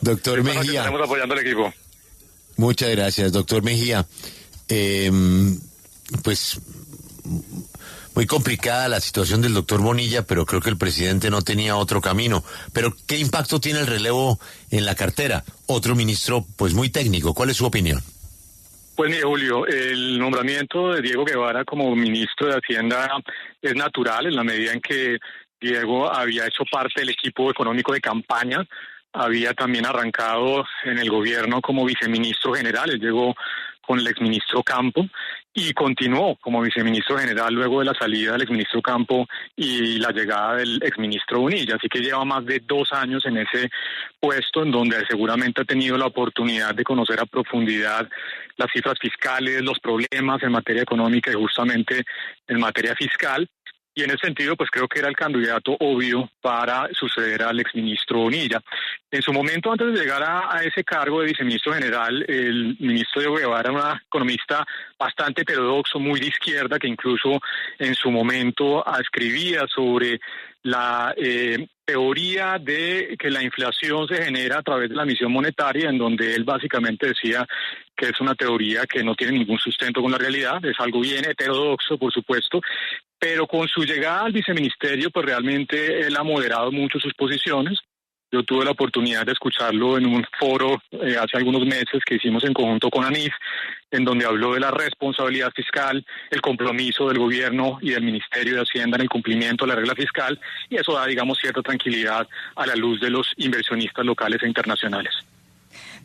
Doctor Mejía. Estamos apoyando al equipo. Muchas gracias, doctor Mejía. Pues muy complicada la situación del doctor Bonilla, pero creo que el presidente no tenía otro camino. Pero ¿qué impacto tiene el relevo en la cartera? Otro ministro, pues muy técnico. ¿Cuál es su opinión? Pues mire, Julio, el nombramiento de Diego Guevara como ministro de Hacienda es natural en la medida en que Diego había hecho parte del equipo económico de campaña, había también arrancado en el gobierno como viceministro general, él llegó con el exministro Campo y continuó como viceministro general luego de la salida del exministro Campo y la llegada del exministro Bonilla, así que lleva más de 2 años en ese puesto en donde seguramente ha tenido la oportunidad de conocer a profundidad las cifras fiscales, los problemas en materia económica y justamente en materia fiscal. Y en ese sentido, pues creo que era el candidato obvio para suceder al exministro Bonilla. En su momento, antes de llegar a ese cargo de viceministro general, el ministro Diego Guevara era un economista bastante heterodoxo, muy de izquierda, que incluso en su momento escribía sobre la teoría de que la inflación se genera a través de la emisión monetaria, en donde él básicamente decía que es una teoría que no tiene ningún sustento con la realidad, es algo bien heterodoxo, por supuesto, pero con su llegada al viceministerio, pues realmente él ha moderado mucho sus posiciones. Yo tuve la oportunidad de escucharlo en un foro hace algunos meses que hicimos en conjunto con ANIF, en donde habló de la responsabilidad fiscal, el compromiso del gobierno y del Ministerio de Hacienda en el cumplimiento de la regla fiscal, y eso da, digamos, cierta tranquilidad a la luz de los inversionistas locales e internacionales.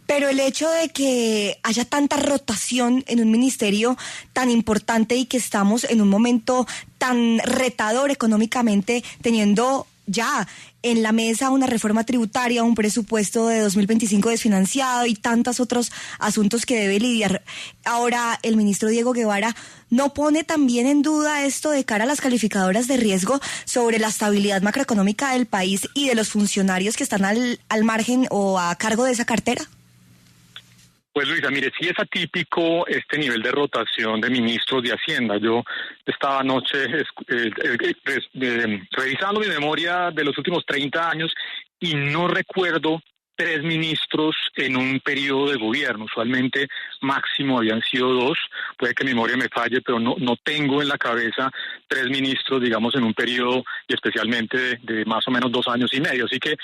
Pero el hecho de que haya tanta rotación en un ministerio tan importante y que estamos en un momento tan retador económicamente, teniendo ya en la mesa una reforma tributaria, un presupuesto de 2025 desfinanciado y tantos otros asuntos que debe lidiar ahora el ministro Diego Guevara, ¿no pone también en duda esto de cara a las calificadoras de riesgo sobre la estabilidad macroeconómica del país y de los funcionarios que están al margen o a cargo de esa cartera? Pues Luisa, mire, sí es atípico este nivel de rotación de ministros de Hacienda. Yo estaba anoche revisando mi memoria de los últimos 30 años y no recuerdo 3 ministros en un periodo de gobierno. Usualmente máximo habían sido 2. Puede que mi memoria me falle, pero no tengo en la cabeza 3 ministros, digamos, en un periodo y especialmente de más o menos 2 años y medio. Así que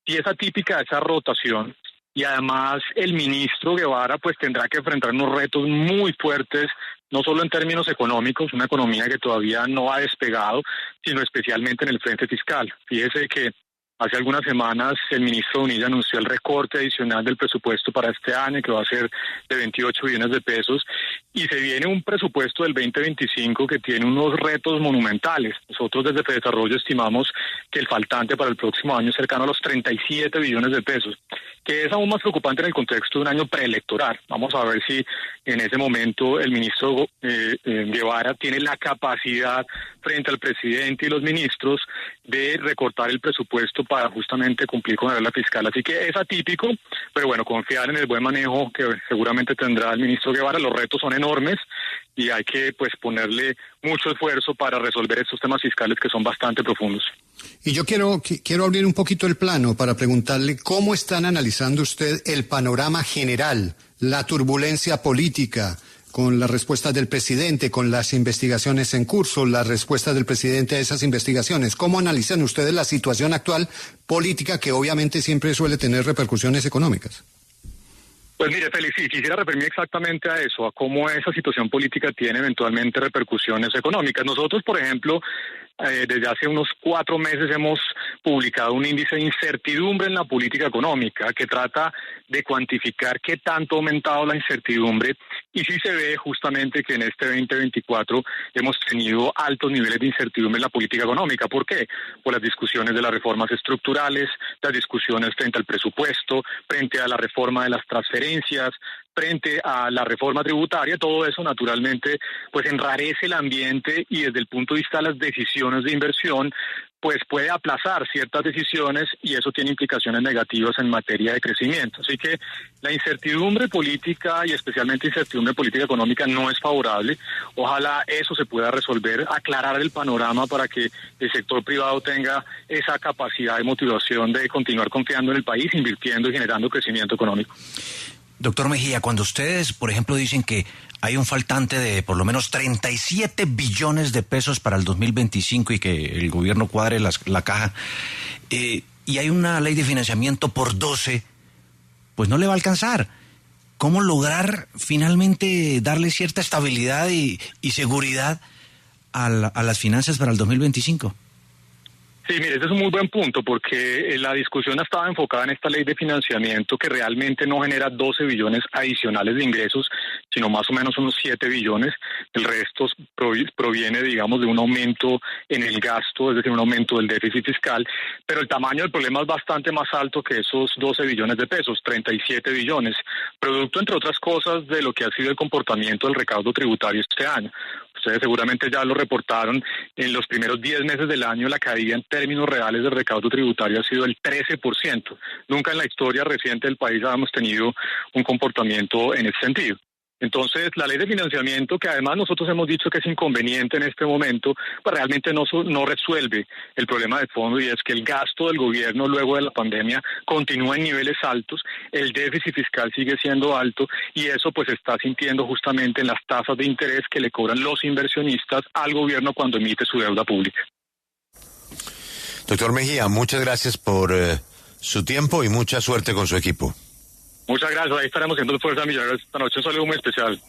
sí es atípica esa rotación. Y además el ministro Guevara pues tendrá que enfrentar unos retos muy fuertes, no solo en términos económicos, una economía que todavía no ha despegado, sino especialmente en el frente fiscal. Fíjese que hace algunas semanas el ministro Bonilla anunció el recorte adicional del presupuesto para este año, que va a ser de 28 billones de pesos, y se viene un presupuesto del 2025 que tiene unos retos monumentales. Nosotros desde Fedesarrollo estimamos que el faltante para el próximo año es cercano a los 37 billones de pesos, que es aún más preocupante en el contexto de un año preelectoral. Vamos a ver si en ese momento el ministro Guevara tiene la capacidad frente al presidente y los ministros de recortar el presupuesto para justamente cumplir con la regla fiscal. Así que es atípico, pero bueno, confiar en el buen manejo que seguramente tendrá el ministro Guevara. Los retos son enormes y hay que pues ponerle mucho esfuerzo para resolver estos temas fiscales que son bastante profundos. Y yo quiero abrir un poquito el plano para preguntarle cómo están analizando usted el panorama general, la turbulencia política, con las respuestas del presidente, con las investigaciones en curso, las respuestas del presidente a esas investigaciones. ¿Cómo analizan ustedes la situación actual política que obviamente siempre suele tener repercusiones económicas? Pues mire, Félix, sí, quisiera referirme exactamente a eso, a cómo esa situación política tiene eventualmente repercusiones económicas. Nosotros, por ejemplo, desde hace unos 4 meses hemos publicado un índice de incertidumbre en la política económica que trata de cuantificar qué tanto ha aumentado la incertidumbre, y sí se ve justamente que en este 2024 hemos tenido altos niveles de incertidumbre en la política económica. ¿Por qué? Por las discusiones de las reformas estructurales, las discusiones frente al presupuesto, frente a la reforma de las transferencias, frente a la reforma tributaria. Todo eso naturalmente pues enrarece el ambiente y desde el punto de vista de las decisiones de inversión pues puede aplazar ciertas decisiones y eso tiene implicaciones negativas en materia de crecimiento. Así que la incertidumbre política y especialmente incertidumbre política económica no es favorable. Ojalá eso se pueda resolver, aclarar el panorama para que el sector privado tenga esa capacidad y motivación de continuar confiando en el país, invirtiendo y generando crecimiento económico. Doctor Mejía, cuando ustedes, por ejemplo, dicen que hay un faltante de por lo menos 37 billones de pesos para el 2025 y que el gobierno cuadre la caja, y hay una ley de financiamiento por 12, pues no le va a alcanzar. ¿Cómo lograr finalmente darle cierta estabilidad y seguridad a las finanzas para el 2025? Sí, mire, ese es un muy buen punto porque la discusión estaba enfocada en esta ley de financiamiento que realmente no genera 12 billones adicionales de ingresos, sino más o menos unos 7 billones. El resto proviene, digamos, de un aumento en el gasto, es decir, un aumento del déficit fiscal, pero el tamaño del problema es bastante más alto que esos 12 billones de pesos, 37 billones, producto, entre otras cosas, de lo que ha sido el comportamiento del recaudo tributario este año. Ustedes seguramente ya lo reportaron, en los primeros 10 meses del año la caída en términos reales del recaudo tributario ha sido el 13%. Nunca en la historia reciente del país habíamos tenido un comportamiento en ese sentido. Entonces, la ley de financiamiento, que además nosotros hemos dicho que es inconveniente en este momento, pues realmente no resuelve el problema de fondo, y es que el gasto del gobierno luego de la pandemia continúa en niveles altos, el déficit fiscal sigue siendo alto, y eso pues se está sintiendo justamente en las tasas de interés que le cobran los inversionistas al gobierno cuando emite su deuda pública. Doctor Mejía, muchas gracias por su tiempo y mucha suerte con su equipo. Muchas gracias, ahí estaremos haciendo el Fuerza Millonarios esta noche. Un saludo muy especial.